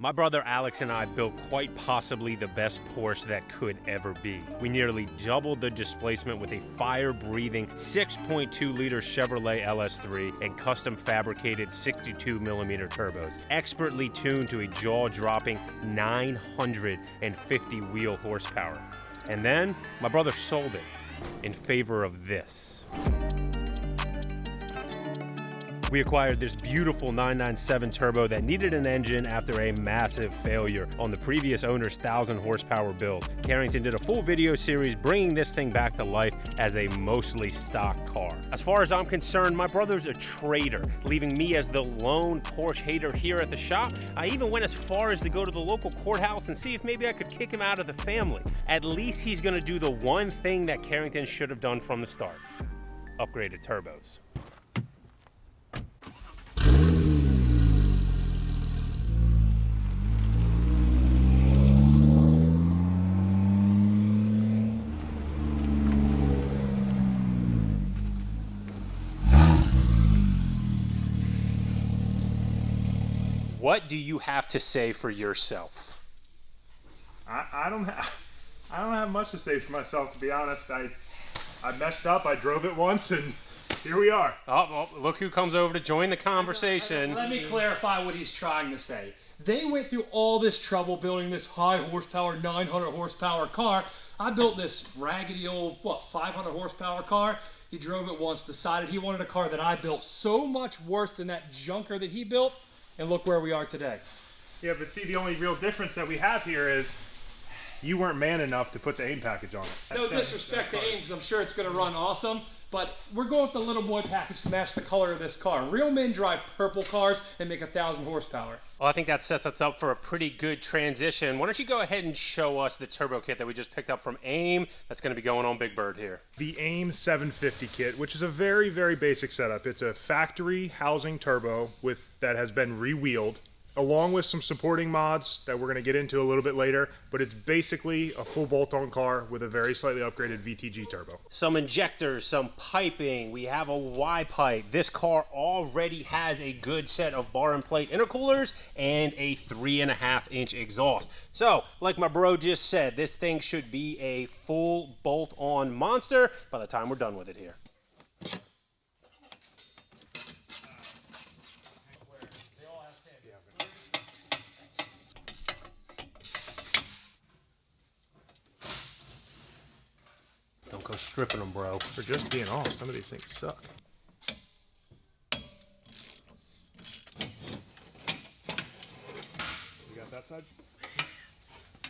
My brother Alex and I built quite possibly the best Porsche that could ever be. We nearly doubled the displacement with a fire-breathing 6.2-liter Chevrolet LS3 and custom fabricated 62mm turbos, expertly tuned to a jaw-dropping 950 wheel horsepower. And then my brother sold it in favor of this. We acquired this beautiful 997 turbo that needed an engine after a massive failure on the previous owner's 1,000 horsepower build. Carrington did a full video series bringing this thing back to life as a mostly stock car. As far as I'm concerned, my brother's a traitor, leaving me as the lone Porsche hater here at the shop. I even went as far as to go to the local courthouse and see if maybe I could kick him out of the family. At least he's gonna do the one thing that Carrington should have done from the start: upgraded turbos. What do you have to say for yourself? I don't have much to say for myself, to be honest. I messed up. I drove it once, and here we are. Oh, look who comes over to join the conversation. Let me clarify what he's trying to say. They went through all this trouble building this high horsepower, 900 horsepower car. I built this raggedy old, 500 horsepower car. He drove it once, decided he wanted a car that I built so much worse than that junker that he built. And look where we are today. Yeah, but see, the only real difference that we have here is you weren't man enough to put the AIM package on it. No disrespect to AIM, because I'm sure it's going to run awesome, but we're going with the little boy package to match the color of this car. Real men drive purple cars and make 1,000 horsepower. Well, I think that sets us up for a pretty good transition. Why don't you go ahead and show us the turbo kit that we just picked up from AIM that's going to be going on Big Bird here. The AIM 750 kit, which is a very, very basic setup. It's a factory housing turbo that has been re-wheeled, along with some supporting mods that we're going to get into a little bit later, but it's basically a full bolt-on car with a very slightly upgraded VTG turbo. Some injectors, some piping, we have a Y-pipe. This car already has a good set of bar and plate intercoolers and a 3.5-inch exhaust. So, like my bro just said, this thing should be a full bolt-on monster by the time we're done with it here. Don't go stripping them, bro. For just being honest, some of these things suck. You got that side?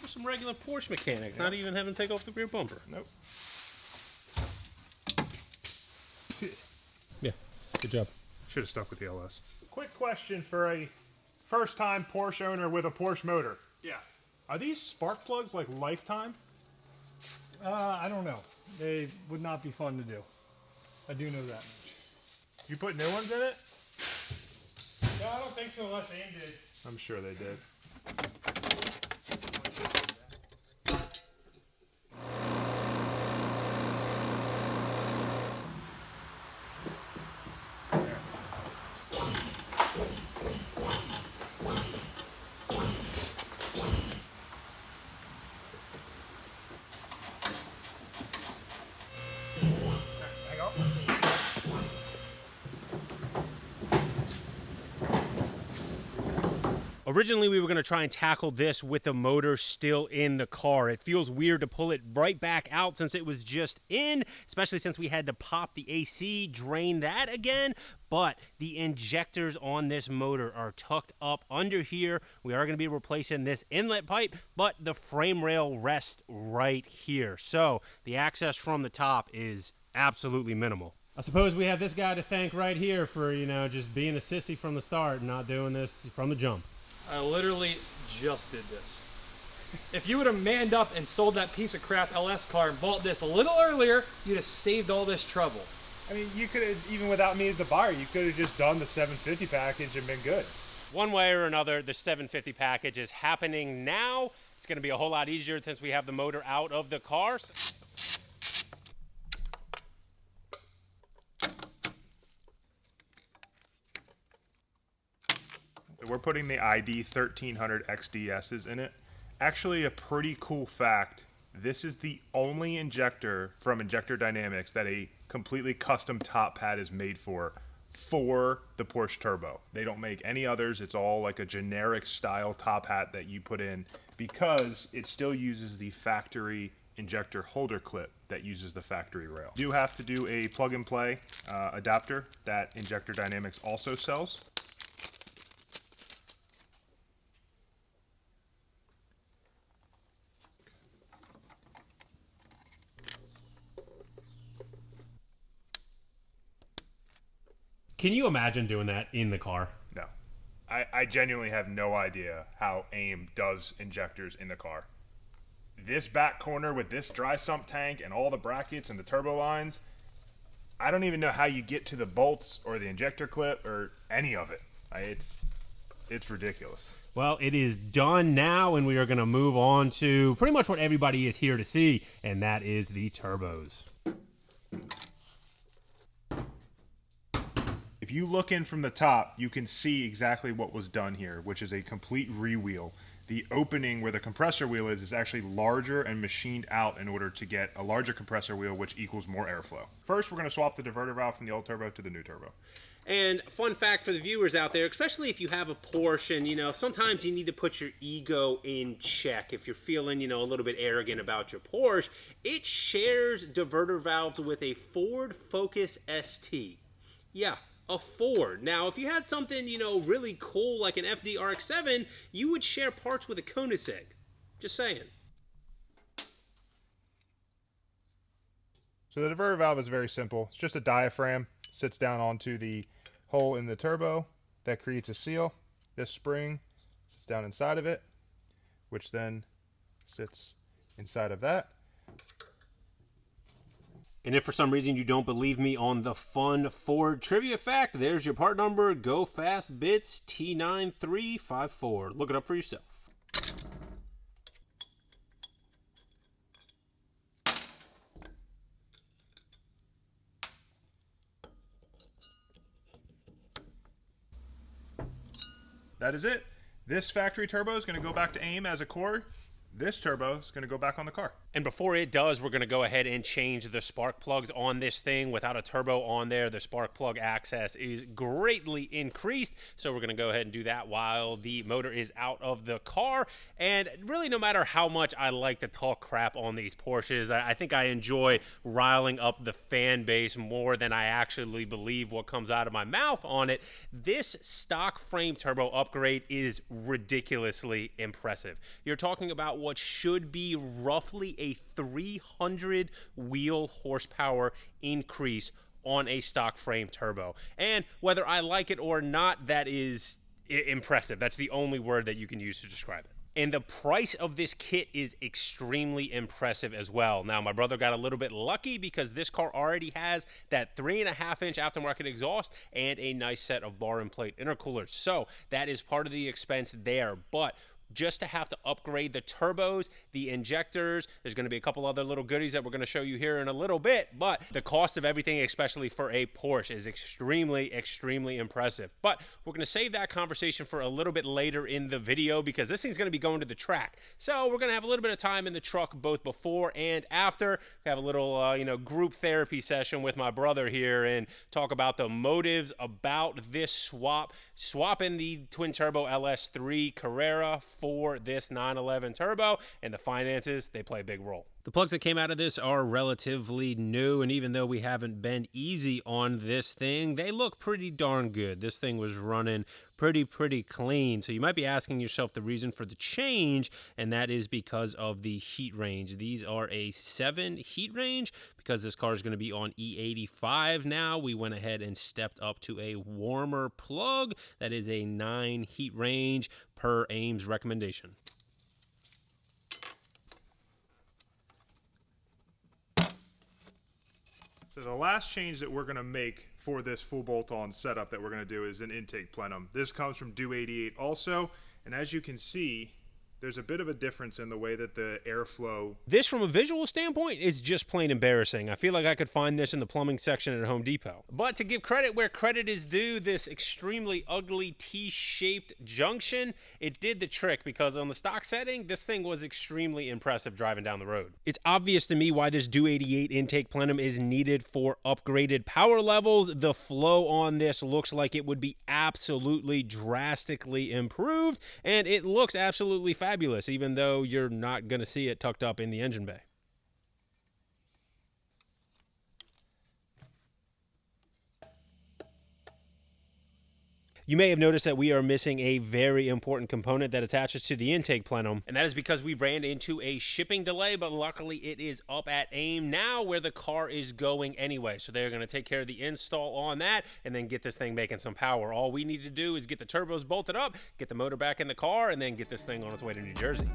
We're some regular Porsche mechanics, not even having to take off the rear bumper. Nope. Yeah, good job. Should have stuck with the LS. Quick question for a first-time Porsche owner with a Porsche motor. Yeah. Are these spark plugs like lifetime? I don't know. They would not be fun to do. I do know that much. You put new ones in it? No, I don't think so unless AIM did. I'm sure they did. Originally, we were going to try and tackle this with the motor still in the car. It feels weird to pull it right back out since it was just in, especially since we had to pop the AC, drain that again. But the injectors on this motor are tucked up under here. We are going to be replacing this inlet pipe, but the frame rail rests right here. So the access from the top is absolutely minimal. I suppose we have this guy to thank right here for, just being a sissy from the start and not doing this from the jump. I literally just did this. If you would have manned up and sold that piece of crap LS car and bought this a little earlier, you'd have saved all this trouble. I mean, you could have, even without me as the buyer, you could have just done the 750 package and been good. One way or another, the 750 package is happening now. It's going to be a whole lot easier since we have the motor out of the car. we're putting the ID 1300 XDSs in it. Actually, a pretty cool fact, this is the only injector from Injector Dynamics that a completely custom top pad is made for the Porsche Turbo. They don't make any others. It's all like a generic style top hat that you put in because it still uses the factory injector holder clip that uses the factory rail. You do have to do a plug and play adapter that Injector Dynamics also sells. Can you imagine doing that in the car? No. I genuinely have no idea how AIM does injectors in the car. This back corner with this dry sump tank and all the brackets and the turbo lines, I don't even know how you get to the bolts or the injector clip or any of it. It's ridiculous. Well, it is done now, and we are going to move on to pretty much what everybody is here to see, and that is the turbos. If you look in from the top, you can see exactly what was done here, which is a complete re-wheel. The opening where the compressor wheel is actually larger and machined out in order to get a larger compressor wheel, which equals more airflow. First, we're going to swap the diverter valve from the old turbo to the new turbo. And fun fact for the viewers out there, especially if you have a Porsche and, you know, sometimes you need to put your ego in check. If you're feeling, you know, a little bit arrogant about your Porsche, it shares diverter valves with a Ford Focus ST. Yeah, a Ford. Now, if you had something, you know, really cool like an FD RX-7, you would share parts with a Koenigsegg. Just saying. So the diverter valve is very simple. It's just a diaphragm. Sits down onto the hole in the turbo. That creates a seal. This spring sits down inside of it, which then sits inside of that. And if for some reason you don't believe me on the fun Ford trivia fact, there's your part number, Go Fast Bits T9354. Look it up for yourself. That is it. This factory turbo is going to go back to AIM as a core. This turbo is going to go back on the car. And before it does, we're going to go ahead and change the spark plugs on this thing. Without a turbo on there, the spark plug access is greatly increased. So we're going to go ahead and do that while the motor is out of the car. And really, no matter how much I like to talk crap on these Porsches, I think I enjoy riling up the fan base more than I actually believe what comes out of my mouth on it. This stock frame turbo upgrade is ridiculously impressive. You're talking about what should be roughly a 300 wheel horsepower increase on a stock frame turbo. And whether I like it or not, that is impressive. That's the only word that you can use to describe it. And the price of this kit is extremely impressive as well. Now, my brother got a little bit lucky because this car already has that 3.5-inch aftermarket exhaust and a nice set of bar and plate intercoolers. So that is part of the expense there. But just to have to upgrade the turbos, the injectors, there's going to be a couple other little goodies that we're going to show you here in a little bit, but the cost of everything, especially for a Porsche, is extremely, extremely impressive. But we're going to save that conversation for a little bit later in the video because this thing's going to be going to the track. So we're going to have a little bit of time in the truck both before and after. Have a little, group therapy session with my brother here and talk about the motives about this swapping the twin turbo LS3 Carrera for this 911 turbo, and the finances, they play a big role. The plugs that came out of this are relatively new, and even though we haven't been easy on this thing, they look pretty darn good. This thing was running pretty clean. So you might be asking yourself the reason for the change, and that is because of the heat range. These are a 7 heat range. Because this car is going to be on E85 now, we went ahead and stepped up to a warmer plug. That is a 9 heat range per AIM's recommendation. So the last change that we're going to make for this full bolt-on setup that we're going to do is an intake plenum. This comes from Do 88 also, and as you can see, there's a bit of a difference in the way that the airflow. This, from a visual standpoint, is just plain embarrassing. I feel like I could find this in the plumbing section at Home Depot. But to give credit where credit is due, this extremely ugly T-shaped junction, it did the trick, because on the stock setting, this thing was extremely impressive driving down the road. It's obvious to me why this Do 88 intake plenum is needed for upgraded power levels. The flow on this looks like it would be absolutely drastically improved, and it looks absolutely fabulous, even though you're not going to see it tucked up in the engine bay. You may have noticed that we are missing a very important component that attaches to the intake plenum, and that is because we ran into a shipping delay, but luckily it is up at AIM now where the car is going anyway. So they're going to take care of the install on that and then get this thing making some power. All we need to do is get the turbos bolted up, get the motor back in the car, and then get this thing on its way to New Jersey.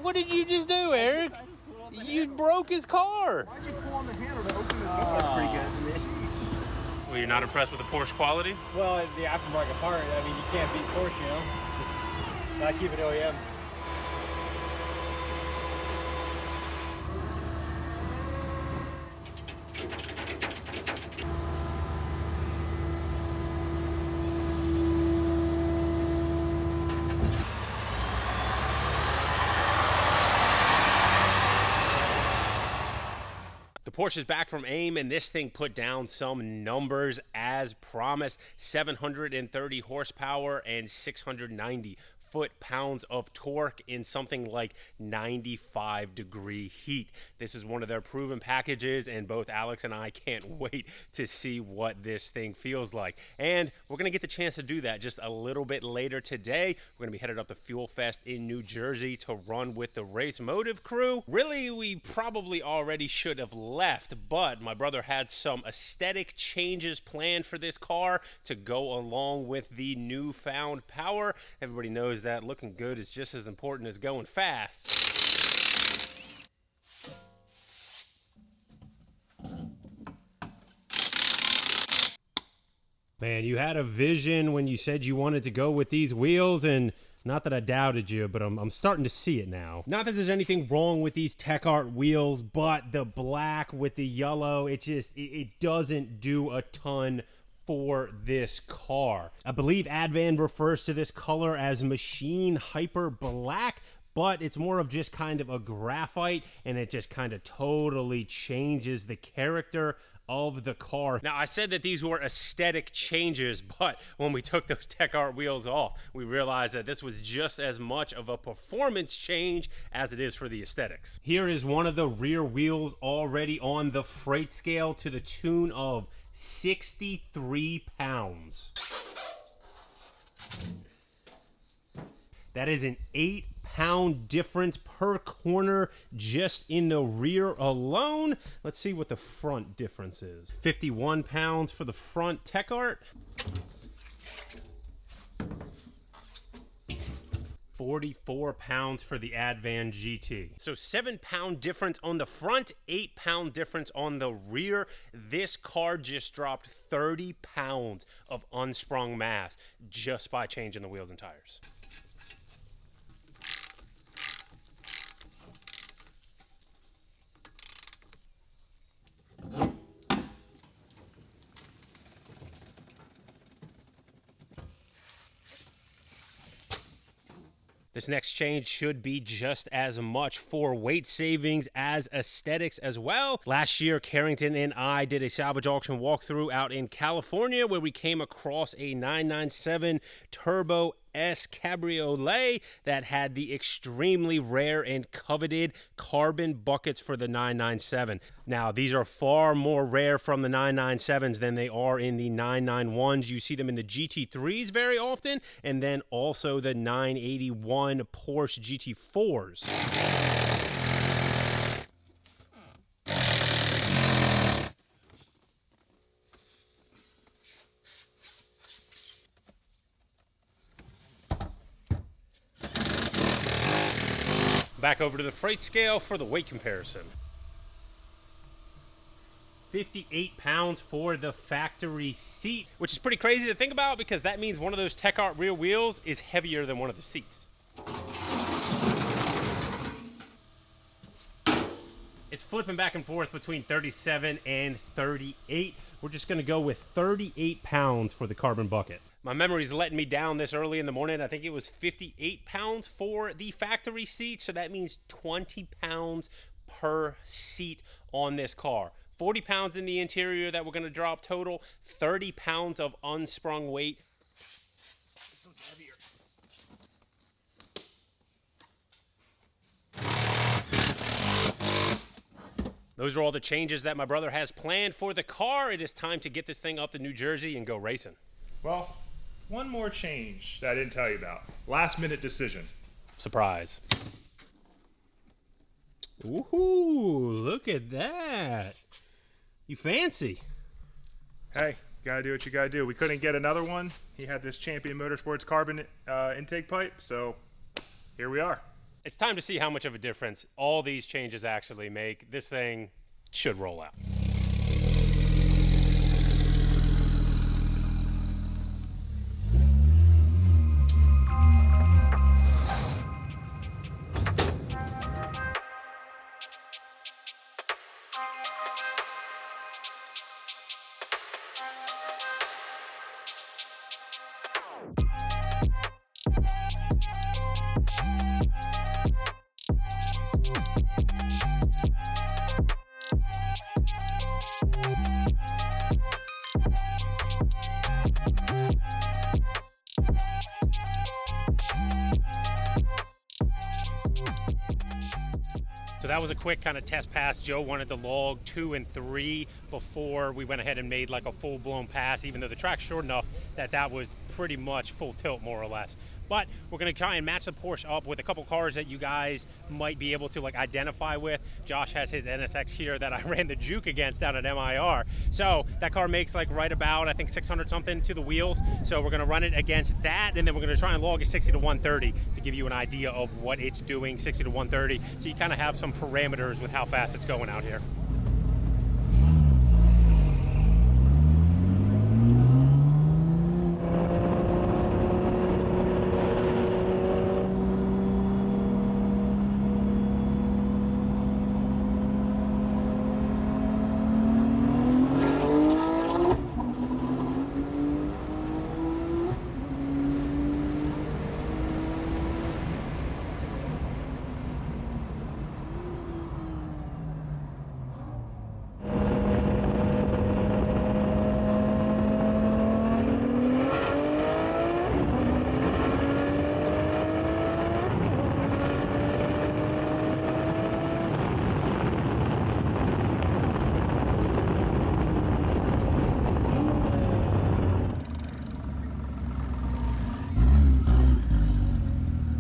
What did you just do, Eric? You broke his car. Why'd you pull on the handle to open the door? That's pretty good to me. Well, you're not impressed with the Porsche quality? Well, the aftermarket part, I mean, you can't beat Porsche, you know? Just gotta keep it OEM. The Porsche is back from AIM, and this thing put down some numbers as promised. 730 horsepower and 690 foot-pounds of torque in something like 95-degree heat. This is one of their proven packages, and both Alex and I can't wait to see what this thing feels like. And we're going to get the chance to do that just a little bit later today. We're going to be headed up to Fuel Fest in New Jersey to run with the Race Motive crew. Really, we probably already should have left, but my brother had some aesthetic changes planned for this car to go along with the newfound power. Everybody knows that looking good is just as important as going fast. Man, you had a vision when you said you wanted to go with these wheels, and not that I doubted you, but I'm starting to see it now. Not that there's anything wrong with these Tech Art wheels, but the black with the yellow, it doesn't do a ton for this car. I believe Advan refers to this color as Machine Hyper Black, but it's more of just kind of a graphite, and it just kind of totally changes the character of the car. Now, I said that these were aesthetic changes, but when we took those Tech Art wheels off, we realized that this was just as much of a performance change as it is for the aesthetics. Here is one of the rear wheels already on the freight scale to the tune of 63 pounds. That is an 8-pound difference per corner just in the rear alone. Let's see what the front difference is. 51 pounds for the front Tech Art. 44 pounds for the Advan GT. So 7-pound difference on the front, 8-pound difference on the rear. This car just dropped 30 pounds of unsprung mass just by changing the wheels and tires. This next change should be just as much for weight savings as aesthetics as well. Last year, Carrington and I did a salvage auction walkthrough out in California where we came across a 997 Turbo S Cabriolet that had the extremely rare and coveted carbon buckets for the 997. Now, these are far more rare from the 997s than they are in the 991s. You see them in the GT3s very often, and then also the 981 Porsche GT4s. Back over to the freight scale for the weight comparison. 58 pounds for the factory seat, which is pretty crazy to think about because that means one of those Tech Art rear wheels is heavier than one of the seats. It's flipping back and forth between 37 and 38. We're just gonna go with 38 pounds for the carbon bucket. My memory's letting me down this early in the morning. I think it was 58 pounds for the factory seat, so that means 20 pounds per seat on this car. 40 pounds in the interior that we're gonna drop total, 30 pounds of unsprung weight. This one's heavier. Those are all the changes that my brother has planned for the car. It is time to get this thing up to New Jersey and go racing. Well, one more change that I didn't tell you about. Last minute decision. Surprise. Ooh, look at that. You fancy. Hey, gotta do what you gotta do. We couldn't get another one. He had this Champion Motorsports carbon intake pipe, so here we are. It's time to see how much of a difference all these changes actually make. This thing should roll out. So that was a quick kind of test pass. Joe wanted to log 2 and 3 before we went ahead and made like a full-blown pass, even though the track's short enough that that was pretty much full tilt, more or less. But we're gonna try and match the Porsche up with a couple cars that you guys might be able to like identify with. Josh has his NSX here that I ran the juke against down at MIR. So that car makes like right about, I think 600 something to the wheels. So we're gonna run it against that, and then we're gonna try and log a 60 to 130 to give you an idea of what it's doing, 60 to 130. So you kind of have some parameters with how fast it's going out here.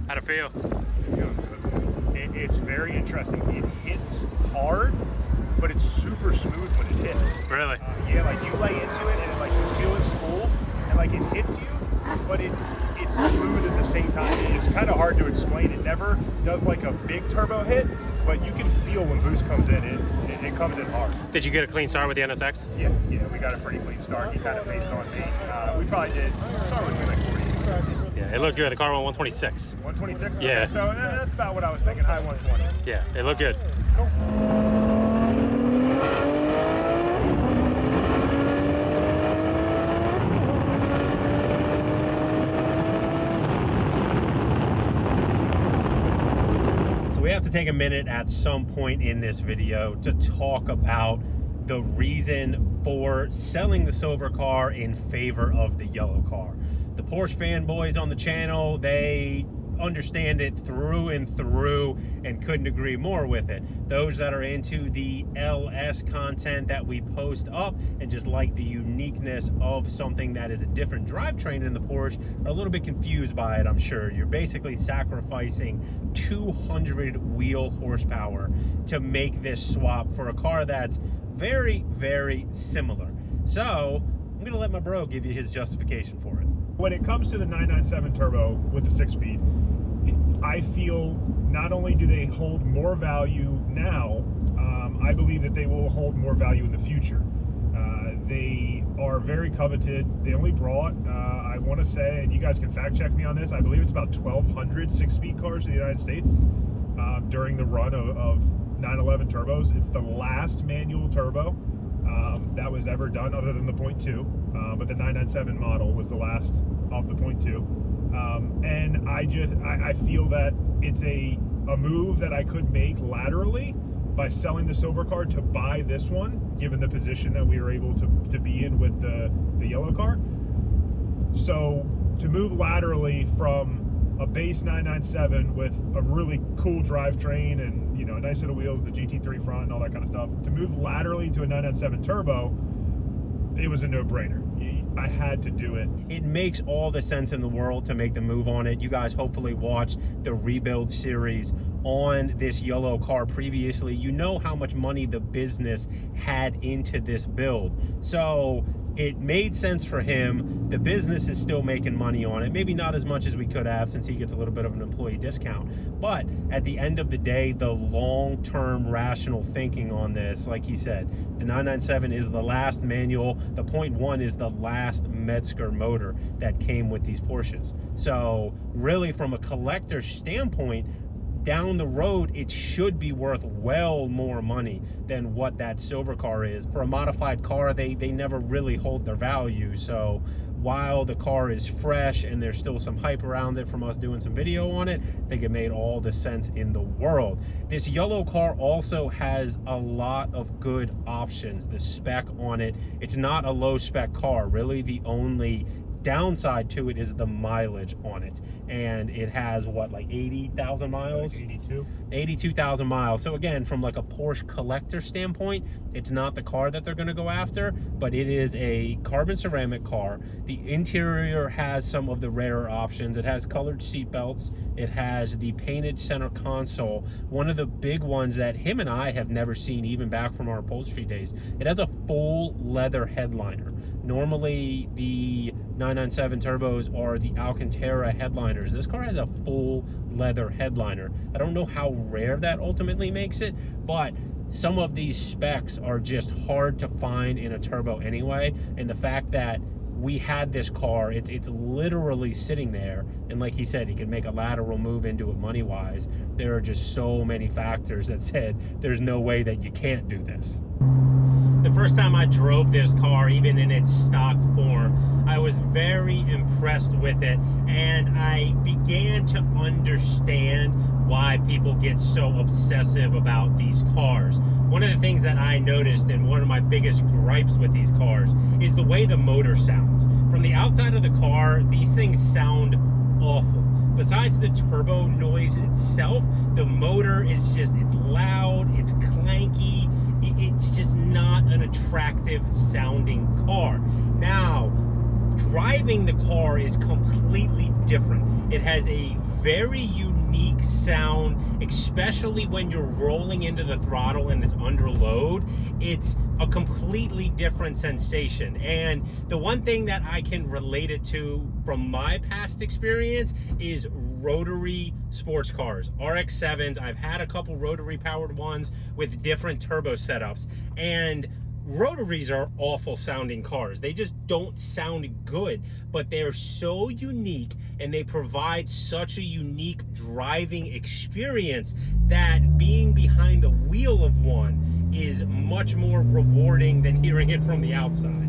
How'd it feel? It feels good. It's very interesting. It hits hard, but it's super smooth when it hits. Really? Yeah, like you lay into it and like you feel it spool, and like it hits you, but it's smooth at the same time. It's kind of hard to explain. It never does like a big turbo hit, but you can feel when boost comes in. It comes in hard. Did you get a clean start with the NSX? Yeah, we got a pretty clean start. He kind of paced on me. We probably did. Start with me like 40. Yeah, it looked good. The car went 126. 126? Yeah. Okay, so that's about what I was thinking, high 120. Yeah, it looked good. Cool. take a minute at some point in this video to talk about the reason for selling the silver car in favor of the yellow car. The Porsche fanboys on the channel, they understand it through and through and couldn't agree more with it. Those that are into the LS content that we post up and just like the uniqueness of something that is a different drivetrain in the Porsche are a little bit confused by it, I'm sure. You're basically sacrificing 200 wheel horsepower to make this swap for a car that's very, very similar. So I'm gonna let my bro give you his justification for it. When it comes to the 997 turbo with the 6-speed, I feel not only do they hold more value now, I believe that they will hold more value in the future. They are very coveted. They only brought, I want to say, and you guys can fact check me on this, I believe it's about 1,200 6-speed cars in the United States during the run of 911 turbos. It's the last manual turbo that was ever done other than the 0.2, but the 997 model was the last of the 0.2. And I feel that it's a move that I could make laterally by selling the silver car to buy this one, given the position that we were able to be in with the yellow car. So to move laterally from a base 997 with a really cool drivetrain and, you know, a nice set of wheels, the GT3 front and all that kind of stuff, to move laterally to a 997 turbo, it was a no-brainer. I had to do it. It makes all the sense in the world to make the move on it. You guys hopefully watched the rebuild series on this yellow car previously. You know how much money the business had into this build. So it made sense for him. The business is still making money on it. Maybe not as much as we could have since he gets a little bit of an employee discount. But at the end of the day, the long-term rational thinking on this, like he said, the 997 is the last manual. The 0.1 is the last Metzger motor that came with these Porsches. So really from a collector's standpoint, down the road, it should be worth well more money than what that silver car is. For a modified car, they never really hold their value. So while the car is fresh and there's still some hype around it from us doing some video on it, I think it made all the sense in the world. This yellow car also has a lot of good options. The spec on it, it's not a low spec car. Really the only downside to it is the mileage on it, and it has what, like 80,000 miles? Like 82,000 miles. So again, from like a Porsche collector standpoint, it's not the car that they're going to go after, but it is a carbon ceramic car. The interior has some of the rarer options. It has colored seat belts. It has the painted center console. One of the big ones that him and I have never seen, even back from our upholstery days, it has a full leather headliner. Normally the 997 turbos are the Alcantara headliners. This car has a full leather headliner. I don't know how rare that ultimately makes it, but some of these specs are just hard to find in a turbo anyway. And the fact that we had this car, it's literally sitting there, and like he said, he could make a lateral move into it money wise. There are just so many factors that said there's no way that you can't do this. The first time I drove this car, even in its stock form, I was very impressed with it, and I began to understand why people get so obsessive about these cars. One of the things that I noticed, and one of my biggest gripes with these cars, is the way the motor sounds. From the outside of the car, these things sound awful. Besides the turbo noise itself, the motor is just, it's loud, it's clanky, it's just not an attractive sounding car. Now, driving the car is completely different. It has a very unique sound, especially when you're rolling into the throttle and it's under load. It's a completely different sensation. And the one thing that I can relate it to from my past experience is rotary sports cars, RX-7s. I've had a couple rotary powered ones with different turbo setups, and rotaries are awful sounding cars. They just don't sound good, but they're so unique and they provide such a unique driving experience that being behind the wheel of one is much more rewarding than hearing it from the outside.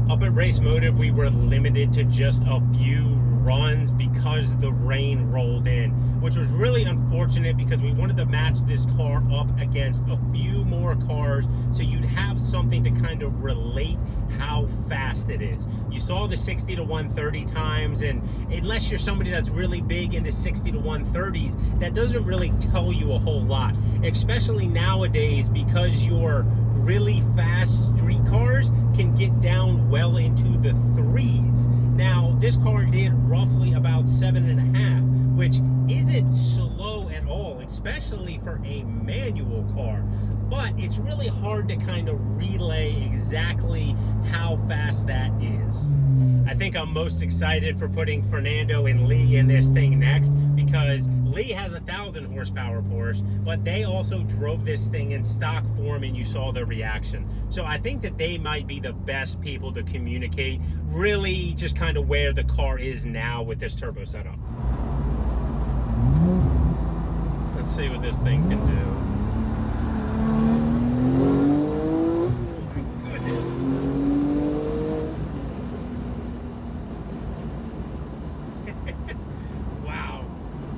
Up at Race Motive, we were limited to just a few runs because the rain rolled in, which was really unfortunate because we wanted to match this car up against a few more cars so you'd have something to kind of relate how fast it is. You saw the 60 to 130 times, and unless you're somebody that's really big into 60 to 130s, that doesn't really tell you a whole lot, especially nowadays, because your really fast street cars can get down well into the threes. Now, this car did roughly about 7.5, which isn't slow at all, especially for a manual car. But it's really hard to kind of relay exactly how fast that is. I think I'm most excited for putting Fernando and Lee in this thing next, because Lee has 1,000 horsepower Porsche, but they also drove this thing in stock form and you saw their reaction. So I think that they might be the best people to communicate really just kind of where the car is now with this turbo setup. Let's see what this thing can do. Wow.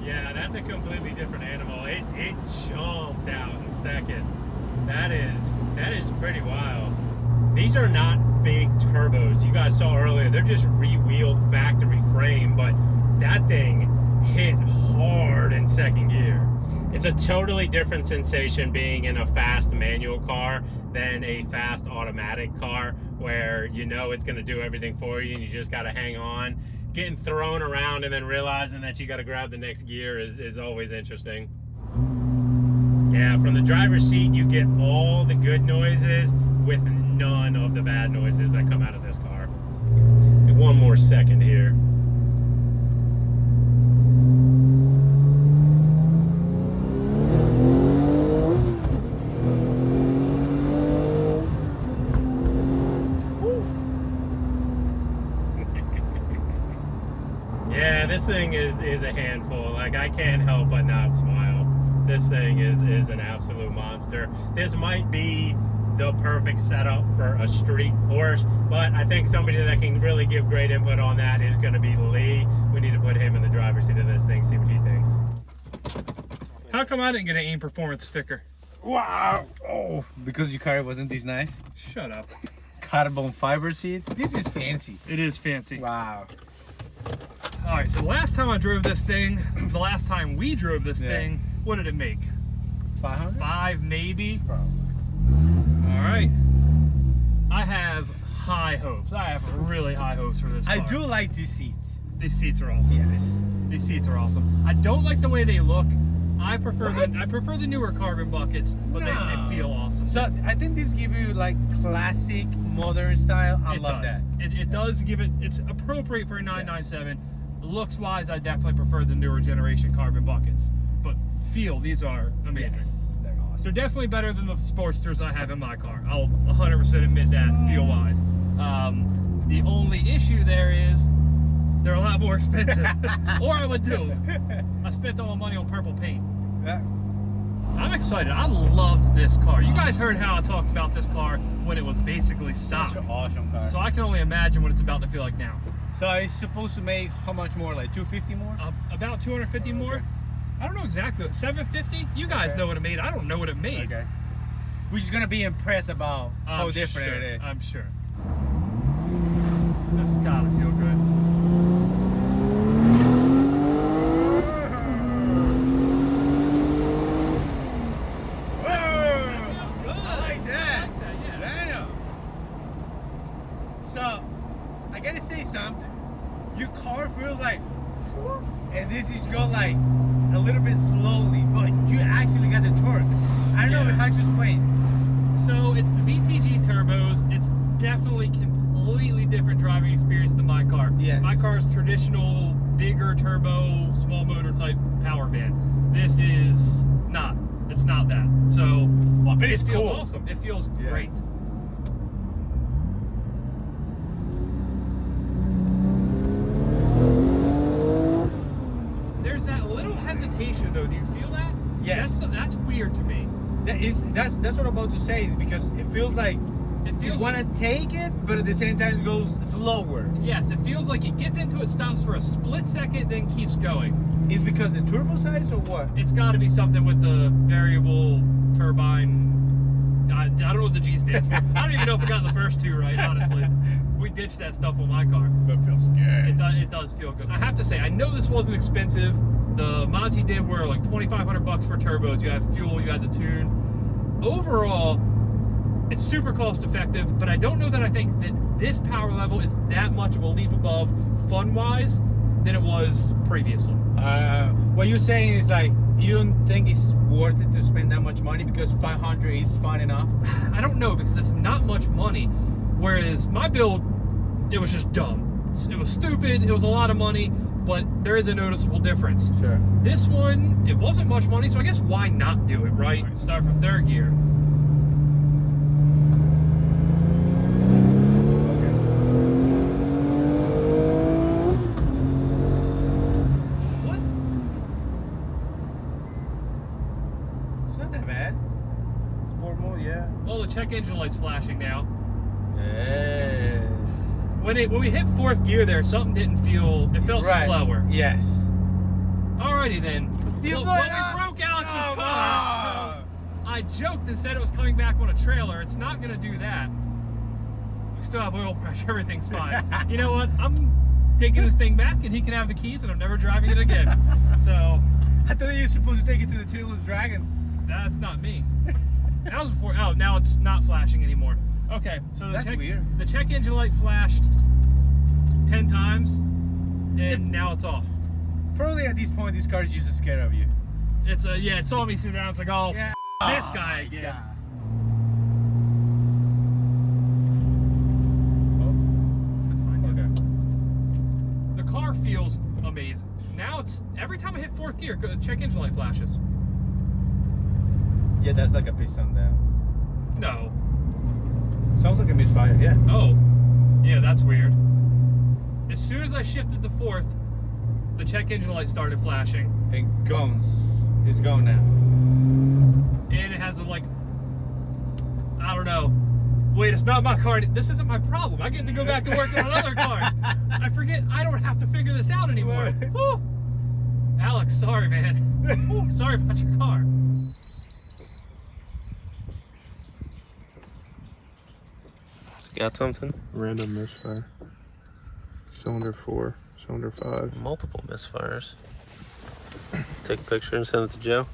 Yeah, that's a completely different animal. It jumped out in second. That is pretty wild. These are not big turbos. You guys saw earlier, they're just re-wheeled factory frame, but that thing hit hard in second gear. It's a totally different sensation being in a fast manual car than a fast automatic car, where you know it's going to do everything for you and you just got to hang on. Getting thrown around and then realizing that you got to grab the next gear is always interesting. Yeah, from the driver's seat you get all the good noises with none of the bad noises that come out of this car. One more second here. Yeah, this thing is a handful. Like, I can't help but not smile. This thing is an absolute monster. This might be the perfect setup for a street Porsche, but I think somebody that can really give great input on that is going to be Lee. We need to put him in the driver's seat of this thing, see what he thinks. How come I didn't get an AIM Performance sticker? Wow. Oh, because your car wasn't this nice? Shut up. Carbon fiber seats. This is fancy. It is fancy. Wow. All right, so the last time I drove this thing, the last time we drove this thing, what did it make? 500? 5 maybe? Probably. All right. I have high hopes. I have really high hopes for this car. I do like these seats. These seats are awesome. Yes. These seats are awesome. I don't like the way they look. I prefer the newer carbon buckets, but they feel awesome. So I think these give you like classic modern style. I love that. It does give it. It's appropriate for a 997. Looks wise, I definitely prefer the newer generation carbon buckets. But feel, these are amazing. Yes, they're awesome. They're definitely better than the Sportsters I have in my car. I'll 100% admit that, feel wise. The only issue there is they're a lot more expensive. Or I would do. I spent all my money on purple paint. Yeah. I'm excited. I loved this car. You guys heard how I talked about this car when it was basically stock. Such an awesome car. So I can only imagine what it's about to feel like now. So it's supposed to make how much more? Like 250 more? About 250 more. I don't know exactly. 750? You guys know what it made. I don't know what it made. Okay. We're just gonna be impressed about how different sure, it is. I'm sure. This has gotta feel good. I like that. Yeah. Damn. So, I gotta say something. Your car feels like, and this is go like a little bit slowly, but you actually got the torque. I don't know how to explain. So it's the VTG turbos. It's definitely completely different driving experience than my car. Yes. My car is traditional, bigger turbo, small motor type power band. This is not. It's not that. So, Well, but it it's feels cool. awesome. It feels great. There's that little hesitation though. Do you feel that? Yes. That's weird to me. That's what I'm about to say, because it feels like It You feels want to take it, but at the same time it goes slower. yes, it feels like it gets into it, stops for a split second, then keeps going. Is because the turbo size or what? It's got to be something with the variable turbine. I don't know what the G stands for. I don't even know if I got the first two right, honestly. We ditched that stuff on my car. That feels good. It does feel good. I have to say, I know this wasn't expensive. The mods he did were like $2,500 for turbos. You have fuel, you had the tune. Overall, it's super cost effective, but I don't know that I think that this power level is that much of a leap above fun-wise than it was previously. What you're saying is like, you don't think it's worth it to spend that much money because 500 is fine enough? I don't know, because it's not much money. Whereas my build, it was just dumb. It was stupid, it was a lot of money, but there is a noticeable difference. Sure. This one, it wasn't much money, so I guess why not do it, right? Start from third gear. What? It's not that bad. Sport mode, yeah. Well, the check engine light's flashing now. Yeah. When we hit fourth gear there, something didn't feel, it felt Right. slower. Yes. Alrighty then. You Well, blew when it we up. broke Alex's Come car, on. so I joked and said it was coming back on a trailer. It's not gonna do that. We still have oil pressure, everything's fine. You know what? I'm taking this thing back and he can have the keys and I'm never driving it again. So I thought you were supposed to take it to the tail of the dragon. that's not me. That was before, oh, now it's not flashing anymore. Okay, so That's weird. The check engine light flashed 10 times and now it's off. Probably at this point, this car is just scared of you. It's yeah, it saw me sit down, it's like, oh, Yeah. this guy again. God. That's fine. Okay. The car feels amazing. Now it's, every time I hit fourth gear, check engine light flashes. Yeah, that's like a piston down. No. Sounds like a misfire, yeah. Oh. Yeah, that's weird. As soon as I shifted to fourth, the check engine light started flashing. And guns. It's gone now. And it has a, like, I don't know. Wait, it's not my car. This isn't my problem. I get to go back to work on other cars. I forget I don't have to figure this out anymore. Whew. Alex, sorry, man. Whew, sorry about your car. Got something? Random misfire. Cylinder 4, cylinder 5. Multiple misfires. Take a picture and send it to Joe.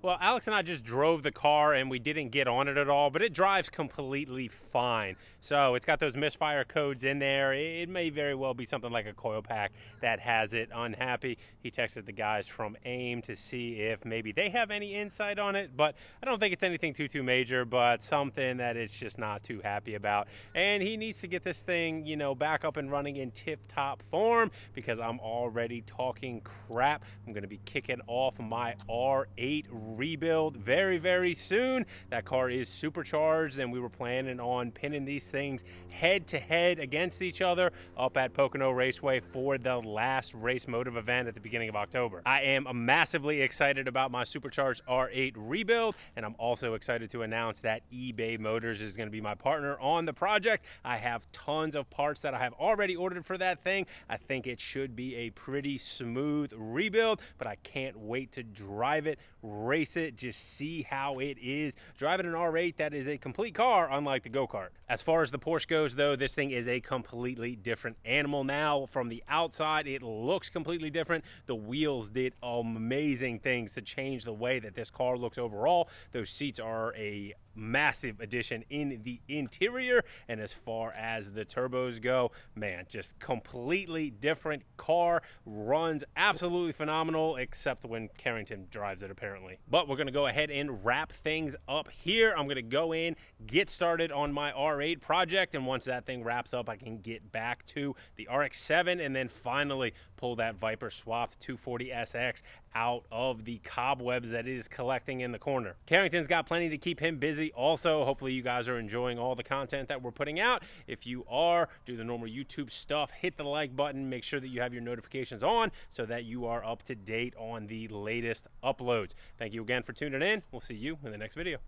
Well, Alex and I just drove the car and we didn't get on it at all, but it drives completely fine. So it's got those misfire codes in there. It may very well be something like a coil pack that has it unhappy. He texted the guys from AIM to see if maybe they have any insight on it, but I don't think it's anything too major, but something that it's just not too happy about. And he needs to get this thing, you know, back up and running in tip-top form because I'm already talking crap. I'm going to be kicking off my R8 rebuild very soon. That car is supercharged and we were planning on pinning these things head to head against each other up at Pocono Raceway for the last race motive event at the beginning of October. I am massively excited about my supercharged R8 rebuild, and I'm also excited to announce that eBay Motors is going to be my partner on the project. I have tons of parts that I have already ordered for that thing. I think it should be a pretty smooth rebuild, but I can't wait to drive it, race it, just see how it is. Driving an R8 that is a complete car, unlike the go-kart. As far as the Porsche goes, though, this thing is a completely different animal now. From the outside, it looks completely different. The wheels did amazing things to change the way that this car looks overall. Those seats are a massive addition in the interior, and as far as the turbos go, man, just completely different car. Runs absolutely phenomenal, except when Carrington drives it, apparently. But we're gonna go ahead and wrap things up here. I'm gonna go in, get started on my R8 project, and once that thing wraps up, I can get back to the RX-7 and then finally pull that Viper swapped 240SX out of the cobwebs that it is collecting in the corner. Carrington's got plenty to keep him busy also. Hopefully you guys are enjoying all the content that we're putting out. If you are, do the normal YouTube stuff, hit the like button, make sure that you have your notifications on so that you are up to date on the latest uploads. Thank you again for tuning in. We'll see you in the next video.